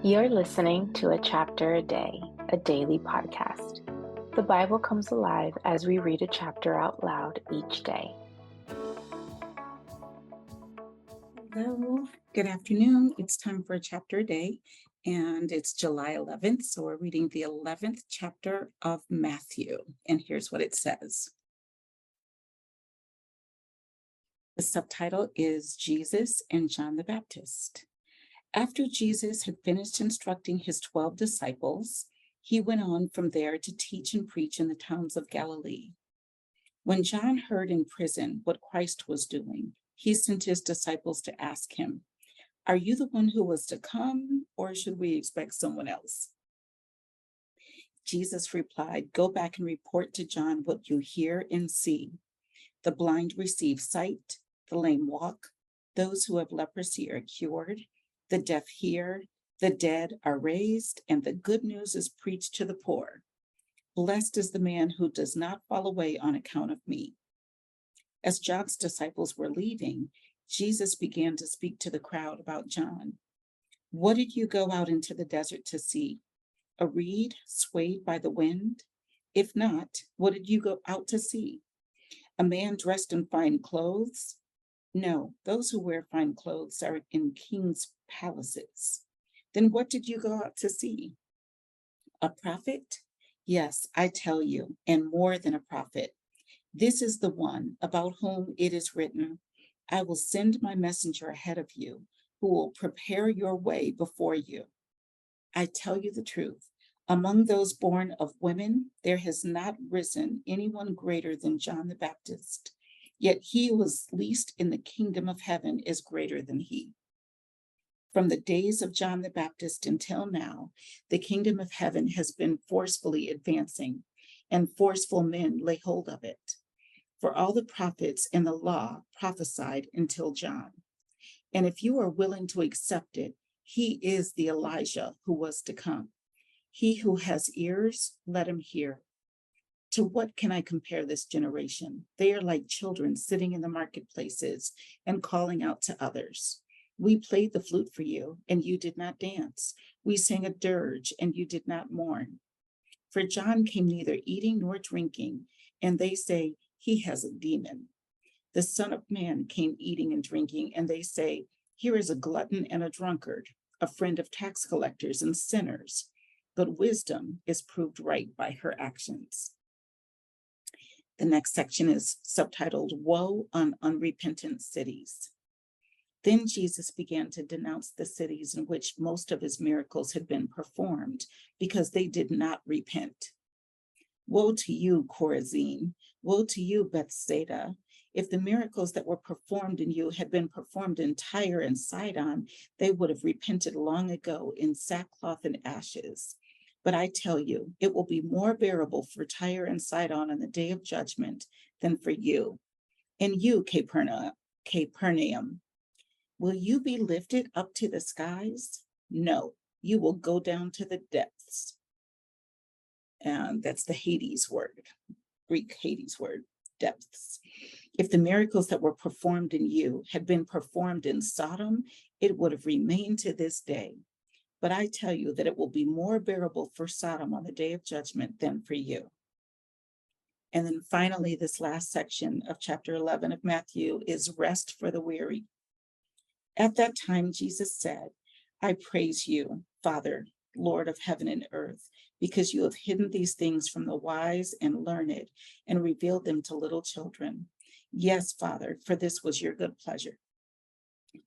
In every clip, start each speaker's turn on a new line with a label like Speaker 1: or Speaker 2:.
Speaker 1: You're listening to A Chapter a Day, a daily podcast. The Bible comes alive as we read a chapter out loud each day.
Speaker 2: Hello, good afternoon. It's time for a chapter a day, and it's July 11th. So we're reading the 11th chapter of Matthew. And here's what it says. The subtitle is Jesus and John the Baptist. After Jesus had finished instructing his 12 disciples, he went on from there to teach and preach in the towns of Galilee. When John heard in prison what Christ was doing, he sent his disciples to ask him, "Are you the one who was to come, or should we expect someone else?" Jesus replied, "Go back and report to John what you hear and see. The blind receive sight, the lame walk, those who have leprosy are cured, the deaf hear, the dead are raised, and the good news is preached to the poor. Blessed is the man who does not fall away on account of me." As John's disciples were leaving, Jesus began to speak to the crowd about John. "What did you go out into the desert to see? A reed swayed by the wind? If not, what did you go out to see? A man dressed in fine clothes? No, those who wear fine clothes are in kings' palaces. Then what did you go out to see? A prophet? Yes, I tell you, and more than a prophet. This is the one about whom it is written, 'I will send my messenger ahead of you, who will prepare your way before you.' I tell you the truth. Among those born of women, there has not risen anyone greater than John the Baptist. Yet he who is least in the kingdom of heaven is greater than he. From the days of John the Baptist until now, the kingdom of heaven has been forcefully advancing, and forceful men lay hold of it. For all the prophets and the law prophesied until John. And if you are willing to accept it, he is the Elijah who was to come. He who has ears, let him hear. To what can I compare this generation? They are like children sitting in the marketplaces and calling out to others. We played the flute for you, and you did not dance. We sang a dirge, and you did not mourn. For John came neither eating nor drinking, and they say he has a demon. The Son of Man came eating and drinking, and they say, here is a glutton and a drunkard, a friend of tax collectors and sinners. But wisdom is proved right by her actions. The next section is subtitled, Woe on Unrepentant Cities. Then Jesus began to denounce the cities in which most of his miracles had been performed because they did not repent. Woe to you, Chorazin! Woe to you, Bethsaida! If the miracles that were performed in you had been performed in Tyre and Sidon, they would have repented long ago in sackcloth and ashes. But I tell you, it will be more bearable for Tyre and Sidon on the day of judgment than for you. And you, Capernaum, will you be lifted up to the skies? No, you will go down to the depths. And that's the Hades word, Greek Hades word, depths. If the miracles that were performed in you had been performed in Sodom, it would have remained to this day. But I tell you that it will be more bearable for Sodom on the day of judgment than for you. And then finally, this last section of chapter 11 of Matthew is rest for the weary. At that time, Jesus said, I praise you, Father, Lord of heaven and earth, because you have hidden these things from the wise and learned and revealed them to little children. Yes, Father, for this was your good pleasure.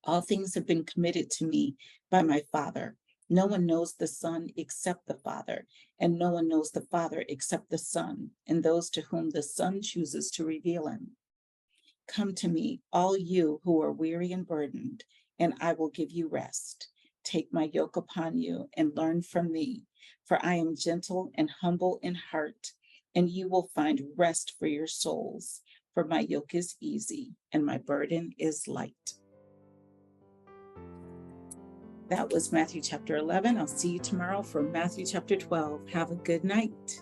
Speaker 2: All things have been committed to me by my Father. No one knows the Son except the Father, and no one knows the Father except the Son, and those to whom the Son chooses to reveal him. Come to me, all you who are weary and burdened, and I will give you rest. Take my yoke upon you and learn from me, for I am gentle and humble in heart, and you will find rest for your souls. For my yoke is easy and my burden is light. That was Matthew chapter 11. I'll see you tomorrow for Matthew chapter 12. Have a good night.